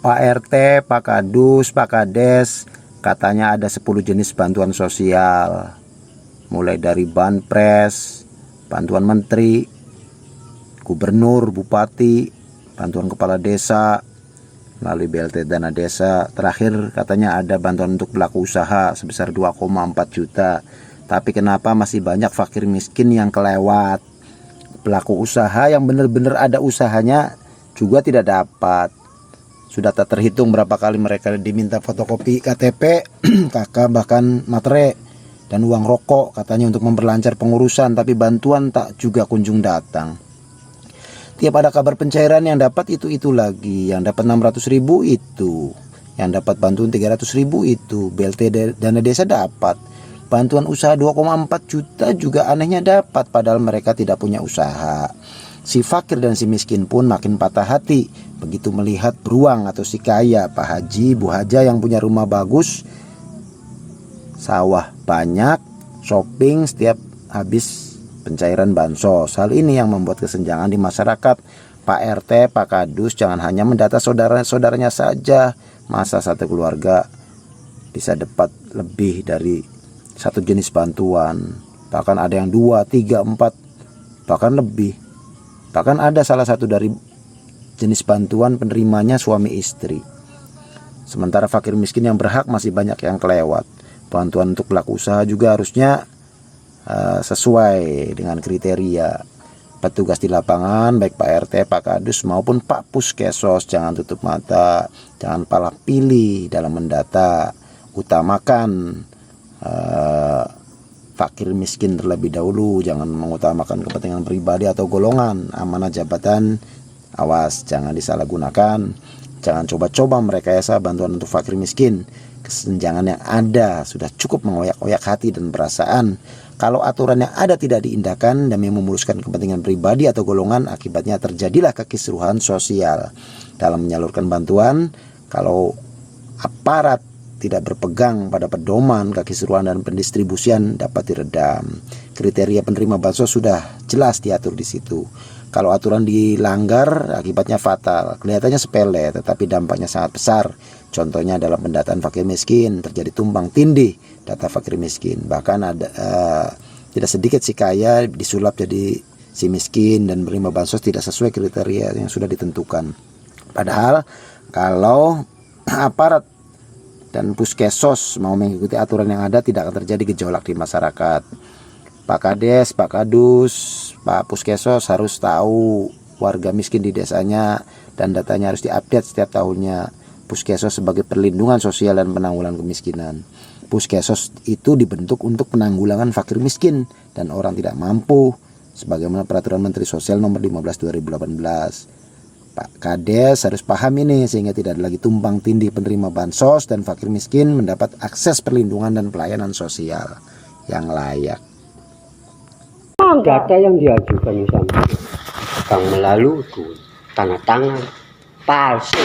Pak RT, Pak Kadus, Pak Kades, katanya ada 10 jenis bantuan sosial. Mulai dari banpres, bantuan menteri, gubernur, bupati, bantuan kepala desa, melalui BLT dana desa. Terakhir katanya ada bantuan untuk pelaku usaha sebesar 2,4 juta. Tapi kenapa masih banyak fakir miskin yang kelewat? Pelaku usaha yang benar-benar ada usahanya juga tidak dapat. Sudah tak terhitung berapa kali mereka diminta fotokopi KTP, KK, bahkan materai dan uang rokok katanya untuk memperlancar pengurusan, tapi bantuan tak juga kunjung datang. Tiap ada kabar pencairan yang dapat itu lagi, yang dapat 600.000 itu, yang dapat bantuan 300.000 itu, BLT dana desa dapat, bantuan usaha 2,4 juta juga anehnya dapat, padahal mereka tidak punya usaha. Si fakir dan si miskin pun makin patah hati begitu melihat beruang atau si kaya, Pak Haji, Bu Haja yang punya rumah bagus, sawah banyak, shopping setiap habis pencairan bansos. Hal ini yang membuat kesenjangan di masyarakat. Pak RT, Pak Kadus jangan hanya mendata saudara-saudaranya saja. Masa satu keluarga bisa dapat lebih dari satu jenis bantuan? Bahkan ada yang 2, 3, 4, bahkan lebih. Bahkan ada salah satu dari jenis bantuan penerimanya suami istri. Sementara fakir miskin yang berhak masih banyak yang kelewat. Bantuan untuk pelaku usaha juga harusnya sesuai dengan kriteria. Petugas di lapangan, baik Pak RT, Pak Kadus maupun Pak Puskesos, jangan tutup mata, jangan pala pilih dalam mendata. Utamakan fakir miskin terlebih dahulu, jangan mengutamakan kepentingan pribadi atau golongan. Amanah jabatan, awas jangan disalahgunakan. Jangan coba-coba merekayasa bantuan untuk fakir miskin. Kesenjangan yang ada sudah cukup mengoyak-oyak hati dan perasaan. Kalau aturan yang ada tidak diindahkan demi memuluskan kepentingan pribadi atau golongan, akibatnya terjadilah kekisruhan sosial dalam menyalurkan bantuan. Kalau aparat tidak berpegang pada pedoman, kekisruhan dan pendistribusian dapat diredam. Kriteria penerima bansos sudah jelas diatur di situ. Kalau aturan dilanggar, akibatnya fatal. Kelihatannya sepele, tetapi dampaknya sangat besar. Contohnya dalam pendataan fakir miskin, terjadi tumpang tindih data fakir miskin. Bahkan ada tidak sedikit si kaya disulap jadi si miskin dan menerima bansos tidak sesuai kriteria yang sudah ditentukan. Padahal kalau aparat dan Puskesos mau mengikuti aturan yang ada, tidak akan terjadi gejolak di masyarakat. Pak Kades, Pak Kadus, Pak Puskesos harus tahu warga miskin di desanya dan datanya harus diupdate setiap tahunnya. Puskesos sebagai perlindungan sosial dan penanggulangan kemiskinan. Puskesos itu dibentuk untuk penanggulangan fakir miskin dan orang tidak mampu sebagaimana peraturan Menteri Sosial nomor 15 2018. Pak Kades harus paham ini sehingga tidak ada lagi tumpang tindih penerima bansos dan fakir miskin mendapat akses perlindungan dan pelayanan sosial yang layak. Data yang diajukan misalnya Kang Melalu itu tanda tangan palsu.